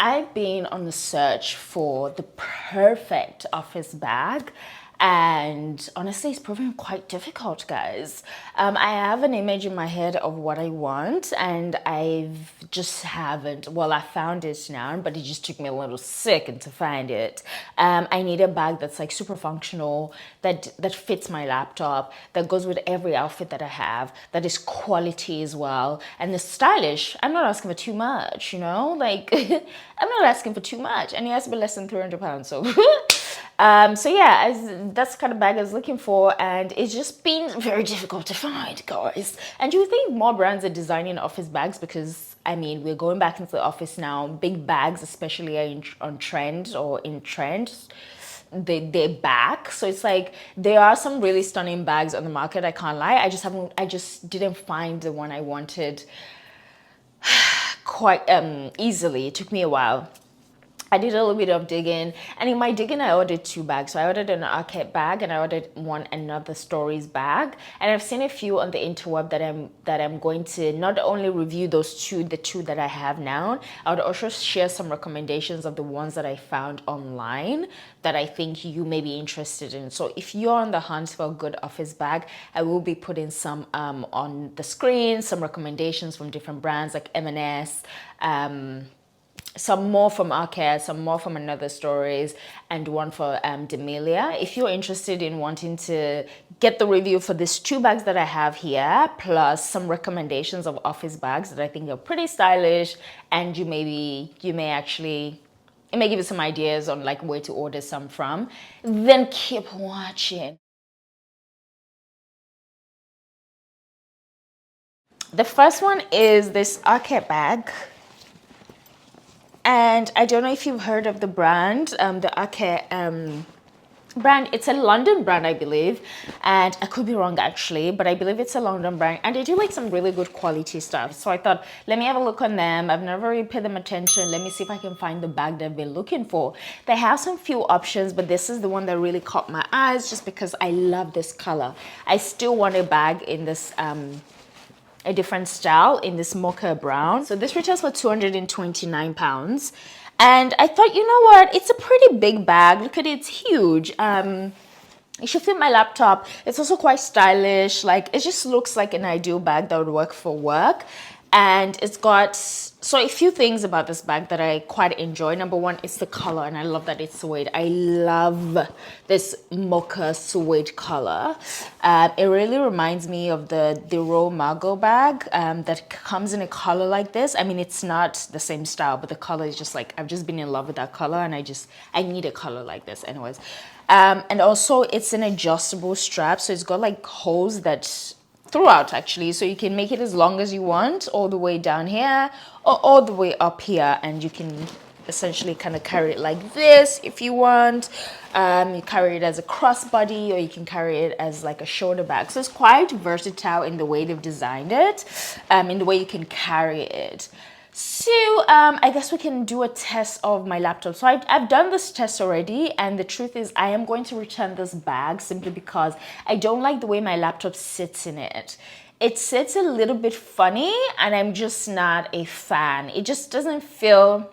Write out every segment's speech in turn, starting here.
I've been on the search for the perfect office bag, and honestly it's proven quite difficult, guys. I have an image in my head of what I want, and I've just haven't, well, I found it now, but it just took me a little second to find it. I need a bag that's like super functional, that fits my laptop, that goes with every outfit that I have, that is quality as well, and is stylish. I'm not asking for too much, you know, like I'm not asking for too much, and it has to be less than 300 pounds. So so yeah, that's the kind of bag I was looking for, and it's just been very difficult to find, guys. And do you think more brands are designing office bags? Because I mean, we're going back into the office now. Big bags, especially, are on trend or in trend. They're back, so it's like there are some really stunning bags on the market. I can't lie. I just didn't find the one I wanted quite easily. It took me a while. I did a little bit of digging, and in my digging I ordered two bags. So I ordered an Arket bag, and I ordered another Stories bag, and I've seen a few on the interweb that I'm going to not only review the two that I have now. I would also share some recommendations of the ones that I found online that I think you may be interested in. So if you're on the hunt for a good office bag, I will be putting some on the screen, some recommendations from different brands like M&S, some more from Arket, some more from Another Stories, and one for Demellier. If you're interested in wanting to get the review for these two bags that I have here, plus some recommendations of office bags that I think are pretty stylish, and it may give you some ideas on like where to order some from, then keep watching. The first one is this Arket bag. And I don't know if you've heard of the brand, the Arket brand. It's a London brand, I believe, and I could be wrong actually, but I believe it's a London brand, and they do like some really good quality stuff. So I thought, let me have a look on them. I've never really paid them attention. Let me see if I can find the bag that I've been looking for. They have some few options, but this is the one that really caught my eyes just because I love this color. I still want a bag in this a different style in this mocha brown. So this retails for £229. And I thought, you know what? It's a pretty big bag. Look at it, it's huge. It should fit my laptop. It's also quite stylish. Like, it just looks like an ideal bag that would work for work. And it's got, so a few things about this bag that I quite enjoy. Number one, it's the color, and I love that it's suede. I love this mocha suede color. It really reminds me of the Raw Margot bag that comes in a color like this. I mean, it's not the same style, but the color is just like, I've just been in love with that color, and I need a color like this anyways. And also it's an adjustable strap, so it's got like holes that throughout actually, so you can make it as long as you want, all the way down here or all the way up here, and you can essentially kind of carry it like this if you want. You carry it as a crossbody, or you can carry it as like a shoulder bag. So it's quite versatile in the way they've designed it, in the way you can carry it. So I guess we can do a test of my laptop. So I've done this test already, and the truth is I am going to return this bag simply because I don't like the way my laptop sits in it. It sits a little bit funny, and I'm just not a fan. It just doesn't feel,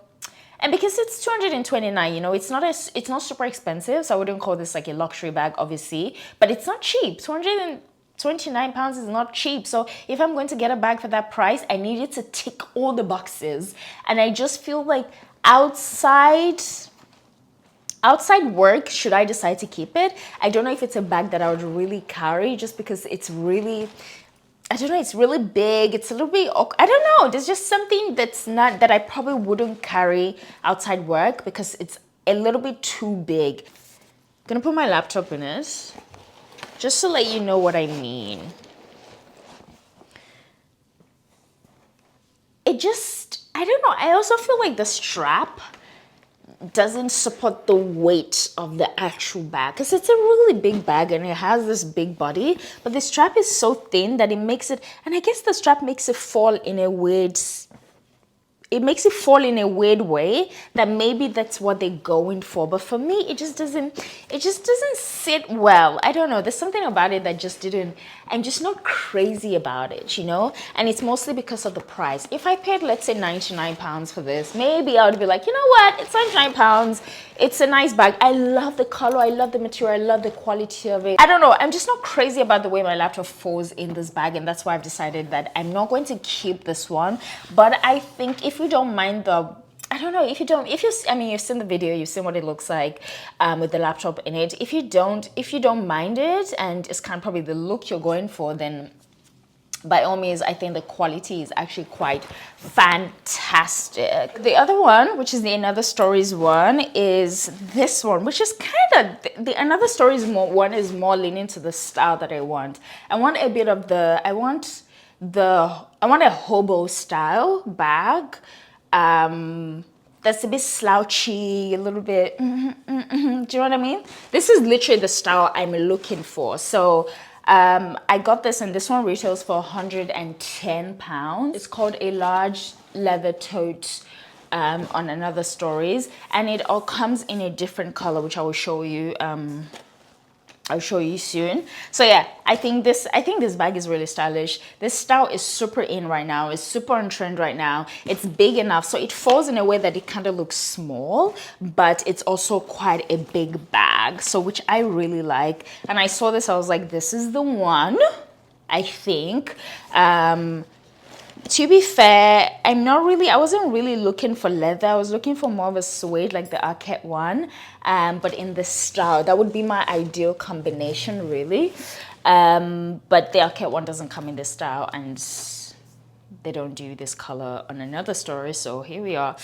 and because it's 229, you know, it's not super expensive, so I wouldn't call this like a luxury bag, obviously, but it's not cheap. £229 is not cheap. So if I'm going to get a bag for that price, I need it to tick all the boxes. And I just feel like outside work, should I decide to keep it, I don't know if it's a bag that I would really carry, just because it's really, I don't know, it's really big. It's a little bit, I don't know. There's just something that I probably wouldn't carry outside work because it's a little bit too big. I'm gonna put my laptop in it, just to let you know what I mean. It just, I don't know. I also feel like the strap doesn't support the weight of the actual bag, because it's a really big bag and it has this big body, but the strap is so thin that it makes it, and I guess the strap makes it fall in a weird it makes it fall in a weird way that maybe that's what they're going for, but for me it just doesn't sit well. I don't know, there's something about it that just didn't. I'm just not crazy about it, you know, and it's mostly because of the price. If I paid, let's say, 99 pounds for this, maybe I would be like, you know what, it's 99 pounds, it's a nice bag, I love the color, I love the material, I love the quality of it. I don't know, I'm just not crazy about the way my laptop falls in this bag, and that's why I've decided that I'm not going to keep this one. But I think if you don't mind the, I don't know, I mean, you've seen the video, you've seen what it looks like with the laptop in it. If you don't mind it, and it's kind of probably the look you're going for, then by all means, I think the quality is actually quite fantastic. The other one, which is the Another Stories one, is this one, which is kind of, the Another Stories one is more leaning to the style that I want. I want a bit of the, I want a hobo style bag. That's a bit slouchy, a little bit, do you know what I mean? This is literally the style I'm looking for. So I got this, and this one retails for £110. It's called a large leather tote on Another Stories, and it all comes in a different color, which I will show you. I'll show you soon. So yeah, I think this bag is really stylish. This style is super in right now. It's super on trend right now. It's big enough, so it falls in a way that it kind of looks small, but it's also quite a big bag. So which I really like. And I saw this, I was like, this is the one, I think. To be fair, I wasn't really looking for leather. I was looking for more of a suede, like the Arket one, but in this style. That would be my ideal combination, really. But the Arket one doesn't come in this style, and they don't do this color on Another Story, so here we are.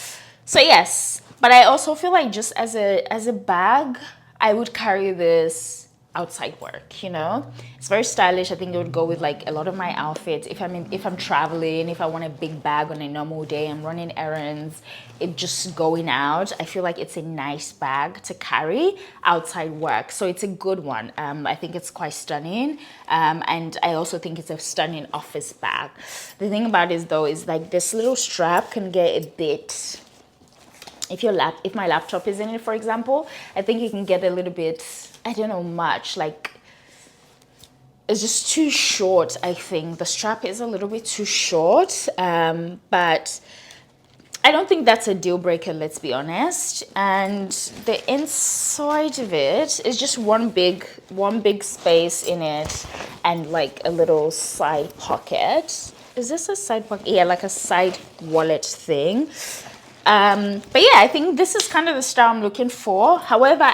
So yes, but I also feel like just as a bag, I would carry this outside work, you know. It's very stylish. I think it would go with like a lot of my outfits. If I'm traveling, if I want a big bag on a normal day, I'm running errands, it just going out, I feel like it's a nice bag to carry outside work. So it's a good one. I think it's quite stunning, and I also think it's a stunning office bag. The thing about it though is like this little strap can get a bit, if my laptop is in it, for example, I think it can get a little bit, I don't know, much, like it's just too short. I think the strap is a little bit too short, but I don't think that's a deal breaker, let's be honest. And the inside of it is just one big space in it, and like a little side pocket. Is this a side pocket? Yeah, like a side wallet thing. But yeah, I think this is kind of the style I'm looking for. However,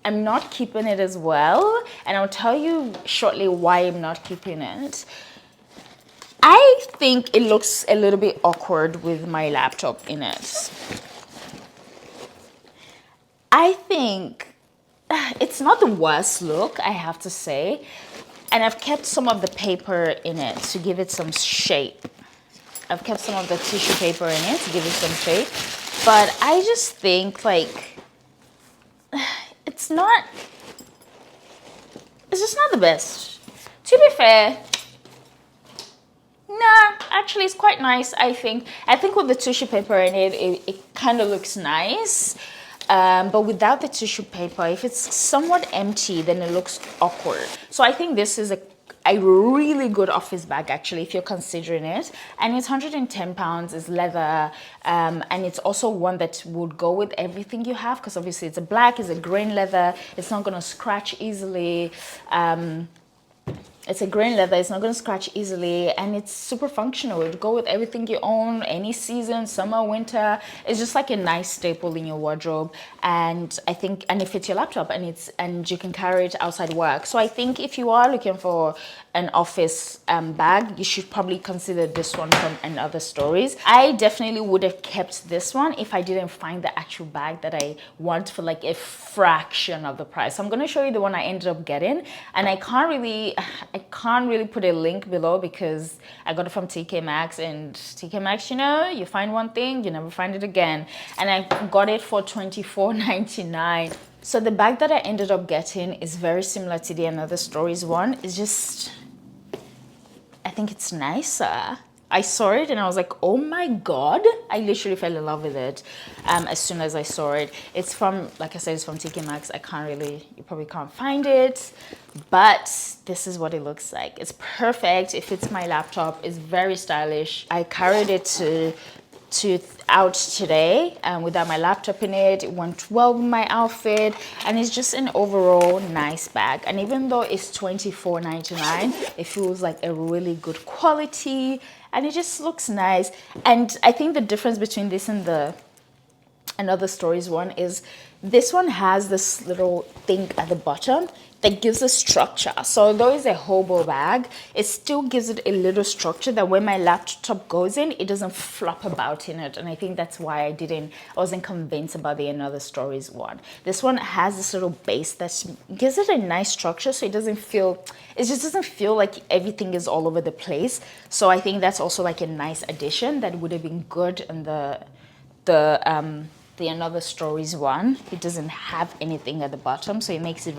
I'm not keeping it as well, and I'll tell you shortly why I'm not keeping it. I think it looks a little bit awkward with my laptop in it. I think it's not the worst look, I have to say, and I've kept some of the paper in it to give it some shape. I've kept some of the tissue paper in it to give it some shape, but I just think like it's just not the best. To be fair, nah, actually it's quite nice. I think with the tissue paper in it, it kind of looks nice. But without the tissue paper, if it's somewhat empty, then it looks awkward. So I think this is a really good office bag, actually, if you're considering it. And it's £110, it's leather, and it's also one that would go with everything you have, because obviously it's a black, it's a grain leather, it's not going to scratch easily. It's a grain leather, it's not going to scratch easily, and it's super functional. It would go with everything you own, any season, summer, winter. It's just like a nice staple in your wardrobe, and I think, and it fits your laptop, and you can carry it outside work. So I think if you are looking for an office bag, you should probably consider this one from Another Stories. I definitely would have kept this one if I didn't find the actual bag that I want for like a fraction of the price. So I'm going to show you the one I ended up getting, and I can't really put a link below because I got it from TK Maxx, and TK Maxx, you know, you find one thing, you never find it again. And I got it for £24.99. So the bag that I ended up getting is very similar to the Another Stories one. It's just, I think it's nicer. I saw it and I was like, oh my God, I literally fell in love with it as soon as I saw it. It's from, like I said, it's from TK Maxx. I can't really, you probably can't find it, but this is what it looks like. It's perfect. It fits my laptop. It's very stylish. I carried it to out today without my laptop in it. It went well with my outfit, and it's just an overall nice bag. And even though it's $24.99, it feels like a really good quality, and it just looks nice. And I think the difference between this and the Another Stories one is this one has this little thing at the bottom that gives a structure. So although it's a hobo bag, it still gives it a little structure that when my laptop goes in, it doesn't flop about in it. And I think that's why I wasn't convinced about the Another Stories one. This one has this little base that gives it a nice structure, so it just doesn't feel like everything is all over the place. So I think that's also like a nice addition that would have been good in the Another Stories one. It doesn't have anything at the bottom, so it makes it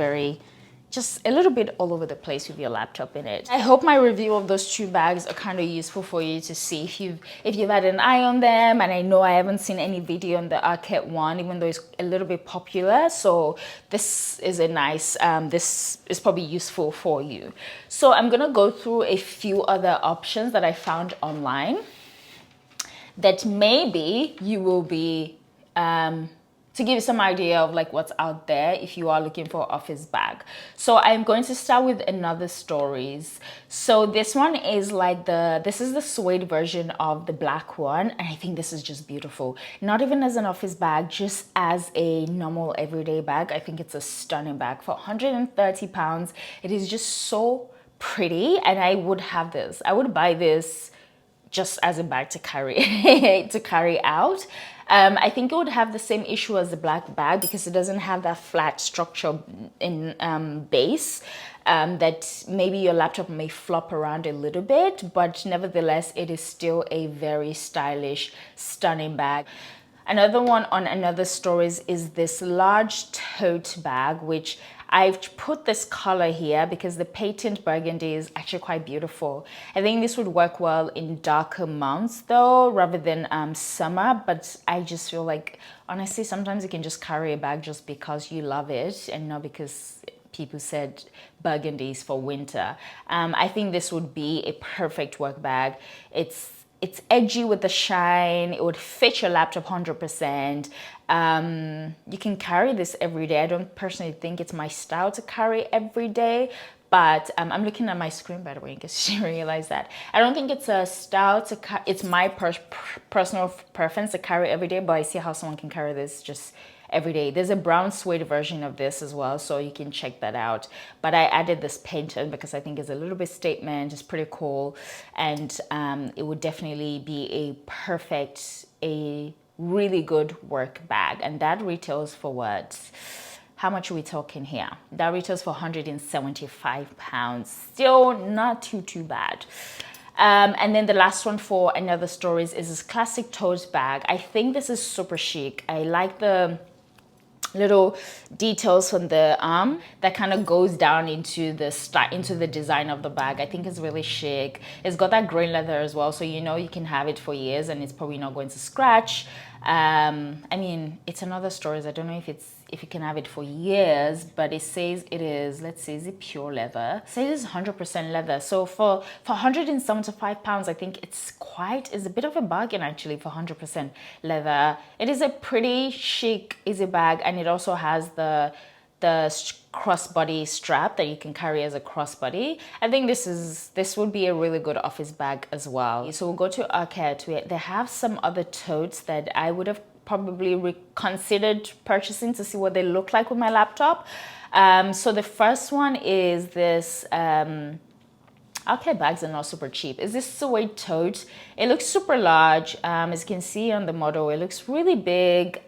just a little bit all over the place with your laptop in it. I hope my review of those two bags are kind of useful for you to see if you've had an eye on them. And I know I haven't seen any video on the Arket one, even though it's a little bit popular. So this is this is probably useful for you. So I'm gonna go through a few other options that I found online that maybe you will be to give you some idea of like what's out there if you are looking for an office bag. So I'm going to start with Another Stories. So this one is like this is the suede version of the black one, and I think this is just beautiful. Not even as an office bag, just as a normal everyday bag. I think it's a stunning bag for £130. It is just so pretty, and I would have this. I would buy this just as a bag to carry out. I think it would have the same issue as the black bag because it doesn't have that flat structure in base that maybe your laptop may flop around a little bit, but nevertheless, it is still a very stylish, stunning bag. Another one on Another Stories is this large tote bag, which I've put this color here because the patent burgundy is actually quite beautiful. I think this would work well in darker months though, rather than summer, but I just feel like, honestly, sometimes you can just carry a bag just because you love it and not because people said burgundy is for winter. I think this would be a perfect work bag. It's edgy with the shine. It would fit your laptop 100%. You can carry this every day. I don't personally think it's my style to carry every day, but I'm looking at my screen, by the way, in case you realize that. I don't think it's a style to carry. It's my personal preference to carry every day, but I see how someone can carry this just every day. There's a brown suede version of this as well, so you can check that out. But I added this painted because I think it's a little bit statement. It's pretty cool, and it would definitely be a really good work bag. And that retails for what? How much are we talking here? That retails for £175. Still not too bad. And then the last one for Another Stories is this classic tote bag. I think this is super chic. I like the little details from the arm that kind of goes down into the design of the bag. I think it's really chic. It's got that grain leather as well, so you know you can have it for years and it's probably not going to scratch. I mean, it's Another Stories. I don't know if you can have it for years, but it says it is, let's see, is it pure leather? It says it's 100% leather. So for £175, I think it's a bit of a bargain actually for 100% leather. It is a pretty chic, easy bag, and it also has the crossbody strap that you can carry as a crossbody. I think this would be a really good office bag as well. So we'll go to Arket. They have some other totes that I would have probably reconsidered purchasing to see what they look like with my laptop. So the first one is this Arket bags are not super cheap. Is this suede tote? It looks super large. As you can see on the model, it looks really big.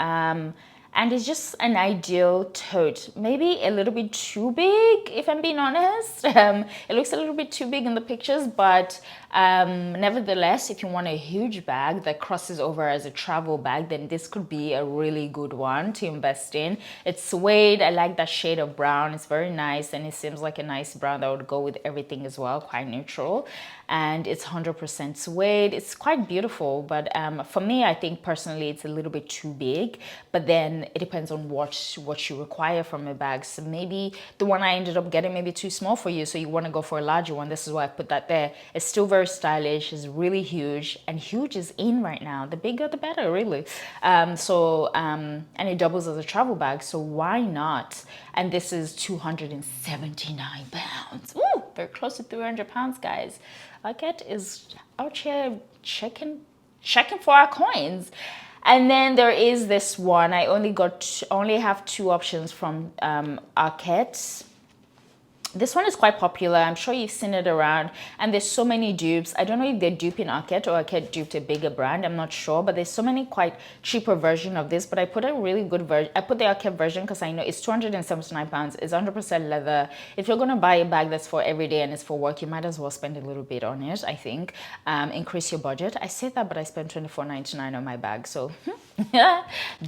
and it's just an ideal tote. Maybe a little bit too big, if I'm being honest. It looks a little bit too big in the pictures, but nevertheless, if you want a huge bag that crosses over as a travel bag, then this could be a really good one to invest in. It's suede. I like that shade of brown. It's very nice, and it seems like a nice brown that would go with everything as well, quite neutral. And it's 100% suede. It's quite beautiful, but for me, I think personally it's a little bit too big, but then it depends on what you require from a bag. So maybe the one I ended up getting maybe too small for you, so you want to go for a larger one. This is why I put that there. It's still very stylish. It's really huge, and huge is in right now. The bigger the better, really. And it doubles as a travel bag, so why not? And this is 279 pounds. Ooh, very close to 300 pounds, guys. Arket is out here checking for our coins. And then there is this one. I only have two options from Arket. This one is quite popular. I'm sure you've seen it around, and there's so many dupes. I don't know if they're duping Arket or Arket duped a bigger brand. I'm not sure, but there's so many quite cheaper version of this. But I put a really good version. I put the Arket version because I know it's 279 pounds. It's 100% leather. If you're gonna buy a bag that's for every day and it's for work, you might as well spend a little bit on it. I think increase your budget. I say that, but I spent $24.99 on my bag, so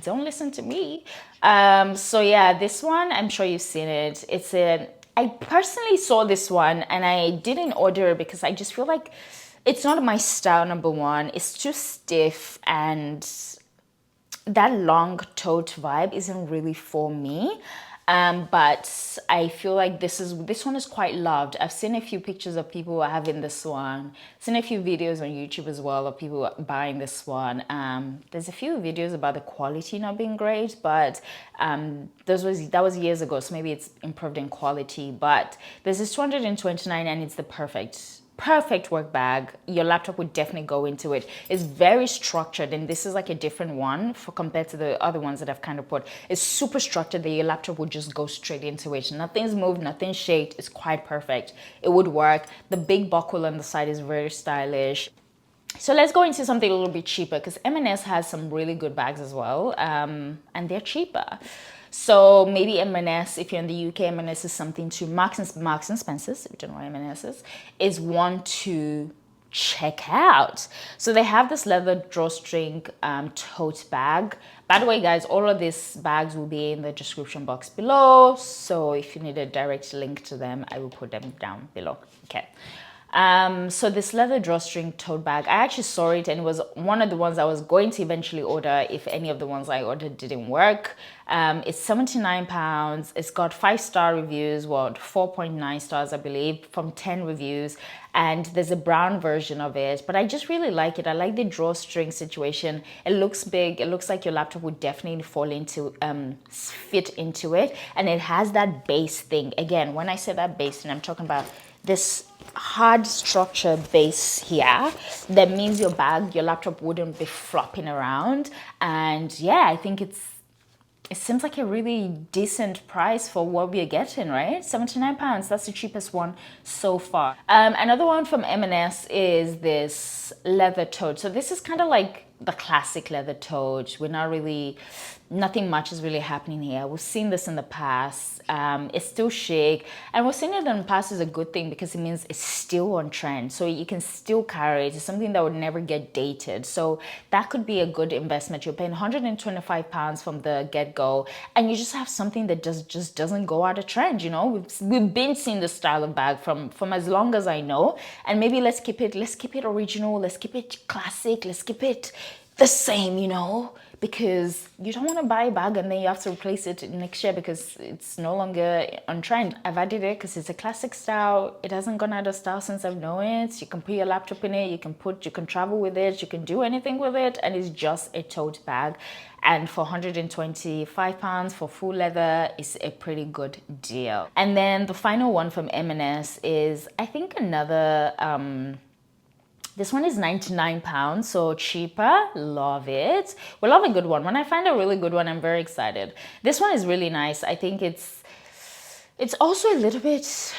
don't listen to me. So yeah, this one, I'm sure you've seen it. I personally saw this one and I didn't order it because I just feel like it's not my style, number one. It's too stiff, and that long tote vibe isn't really for me. But I feel like this one is quite loved. I've seen a few pictures of people having this one. Seen a few videos on YouTube as well of people buying this one. There's a few videos about the quality not being great, but that was years ago, so maybe it's improved in quality. But this is 229 and it's the perfect work bag. Your laptop would definitely go into it. It's very structured, and this is like a different one compared to the other ones that I've kind of put. It's super structured that your laptop would just go straight into it. Nothing's moved, nothing's shaked. It's quite perfect. It would work. The big buckle on the side is very stylish. So let's go into something a little bit cheaper, because M&S has some really good bags as well, and they're cheaper. So maybe M&S, if you're in the UK, M&S is something to Marks and Spencer's, if you don't know what M&S is one to check out. So they have this leather drawstring tote bag. By the way, guys, all of these bags will be in the description box below. So if you need a direct link to them, I will put them down below. Okay. So this leather drawstring tote bag, I actually saw it and it was one of the ones I was going to eventually order if any of the ones I ordered didn't work. It's 79 pounds. It's got 5-star reviews, 4.9 stars, I believe, from 10 reviews. And there's a brown version of it, but I just really like it. I like the drawstring situation. It looks big. It looks like your laptop would definitely fit into it. And it has that base thing. Again, when I say that base, and I'm talking about this hard structure base here, that means your laptop wouldn't be flopping around. And yeah, I think it seems like a really decent price for what we are getting, right? 79 pounds, that's the cheapest one so far. Another one from M&S is this leather tote. So this is kind of like the classic leather tote. Nothing much is really happening here. We've seen this in the past. It's still chic, and we've seen it in the past is a good thing because it means it's still on trend. So you can still carry it. It's something that would never get dated. So that could be a good investment. You're paying 125 pounds from the get-go, and you just have something that just doesn't go out of trend. You know, we've been seeing this style of bag from as long as I know, and maybe let's keep it original. Let's keep it classic. Let's keep it the same, you know, because you don't want to buy a bag and then you have to replace it next year because it's no longer on trend. I've added it because it's a classic style. It hasn't gone out of style since I've known it. You can put your laptop in it, you can travel with it, you can do anything with it, and it's just a tote bag. And for 125 pounds for full leather is a pretty good deal. And then the final one from M&S is, I think, another this one is 99 pounds, so cheaper. Love it. We love a good one. When I find a really good one, I'm very excited. This one is really nice. I think it's also a little bit,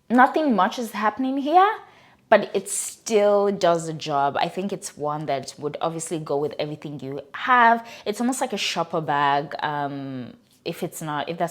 nothing much is happening here, but it still does the job. I think it's one that would obviously go with everything you have. It's almost like a shopper bag. If that's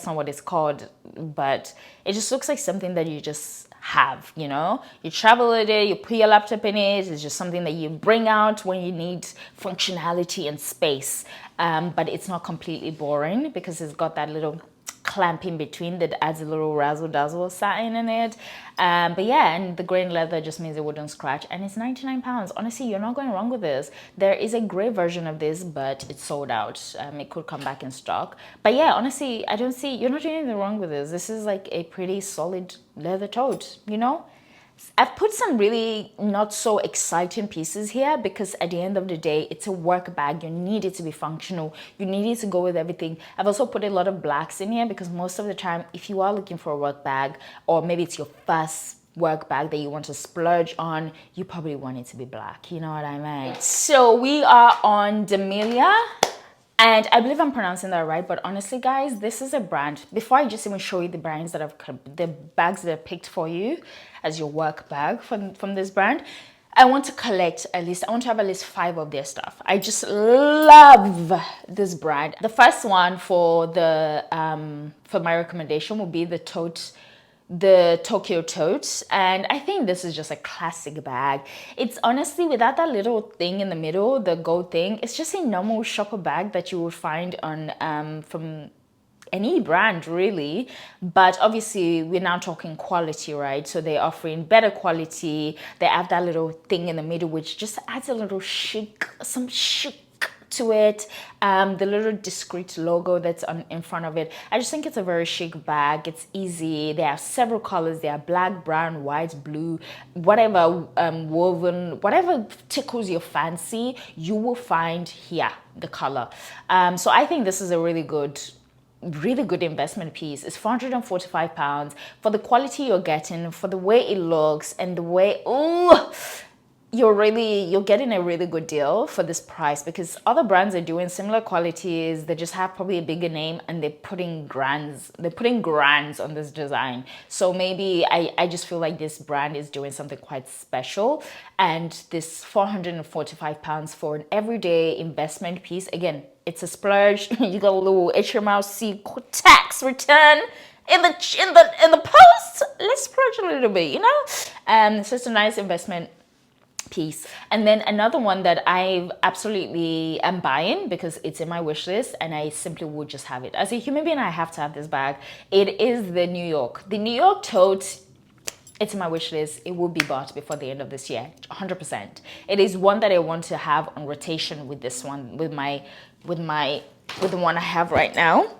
not what it's called, but it just looks like something that you just have, you know. You travel with it, you put your laptop in it. It's just something that you bring out when you need functionality and space. But it's not completely boring because it's got that little clamp in between that adds a little razzle dazzle satin in it. But yeah, and the grain leather just means it wouldn't scratch, and it's 99 pounds. Honestly, you're not going wrong with this. There is a gray version of this, but it's sold out. It could come back in stock, but yeah, honestly, I don't see, you're not doing anything wrong with this. This is like a pretty solid leather tote, you know. I've put some really not so exciting pieces here because at the end of the day, it's a work bag. You need it to be functional. You need it to go with everything. I've also put a lot of blacks in here because most of the time, if you are looking for a work bag, or maybe it's your first work bag that you want to splurge on, you probably want it to be black. You know what I mean? So we are on Demellier. And I believe I'm pronouncing that right, but honestly, guys, this is a brand. Before I just even show you the bags that I've picked for you as your work bag from this brand, I want to collect I want to have at least 5 of their stuff. I just love this brand. The first one for my recommendation will be the Tote, the Tokyo Tote, and I think this is just a classic bag. It's honestly, without that little thing in the middle, the gold thing, it's just a normal shopper bag that you would find on from any brand really. But obviously we're now talking quality, right? So they're offering better quality. They have that little thing in the middle which just adds a little chic, some chic to it. The little discreet logo that's in front of it, I just think it's a very chic bag. It's easy. They have several colors. They are black, brown, white, blue, whatever, woven, whatever tickles your fancy, you will find here the color. So I think this is a really good investment piece. It's 445 pounds for the quality you're getting, for the way it looks, and the way, oh, you're getting a really good deal for this price, because other brands are doing similar qualities. They just have probably a bigger name and they're putting grands on this design. So maybe I just feel like this brand is doing something quite special, and this 445 pounds for an everyday investment piece, again, it's a splurge. You got a little HMRC tax return in the post. Let's splurge a little bit, you know. So it's a nice investment piece. And then another one that I absolutely am buying because it's in my wish list and I simply would just have it. As a human being, I have to have this bag. It is the New York Tote. It's in my wish list. It will be bought before the end of this year, 100%. It is one that I want to have on rotation with this one, with the one I have right now.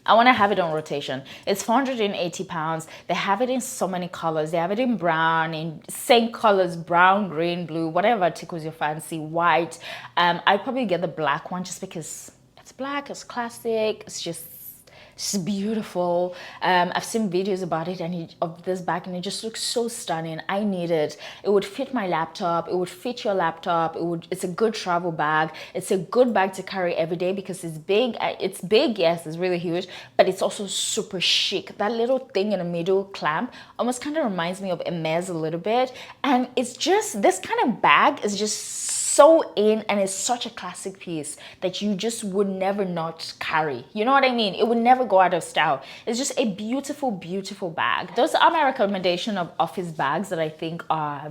I want to have it on rotation. It's 480 pounds. They have it in so many colors. They have it in brown, in same colors, brown, green, blue, whatever tickles your fancy, white. I'd probably get the black one just because it's black, it's classic, it's just beautiful. I've seen videos about it of this bag, and it just looks so stunning. I need it. It would fit my laptop. It would fit your laptop. It's a good travel bag. It's a good bag to carry every day because it's big. It's big, yes, it's really huge, but it's also super chic. That little thing in the middle clamp almost kind of reminds me of Hermes a little bit, and it's just, this kind of bag is just so in, and it's such a classic piece that you just would never not carry. You know what I mean? It would never go out of style. It's just a beautiful, beautiful bag. Those are my recommendation of office bags that I think are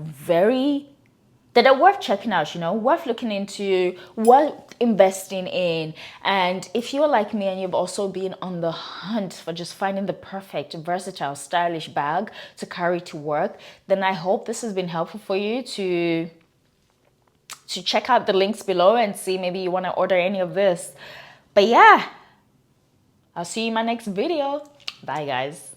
worth checking out, you know, worth looking into, worth investing in. And if you're like me and you've also been on the hunt for just finding the perfect, versatile, stylish bag to carry to work, then I hope this has been helpful for you to check out the links below and see maybe you want to order any of this. But yeah, I'll see you in my next video. Bye, guys.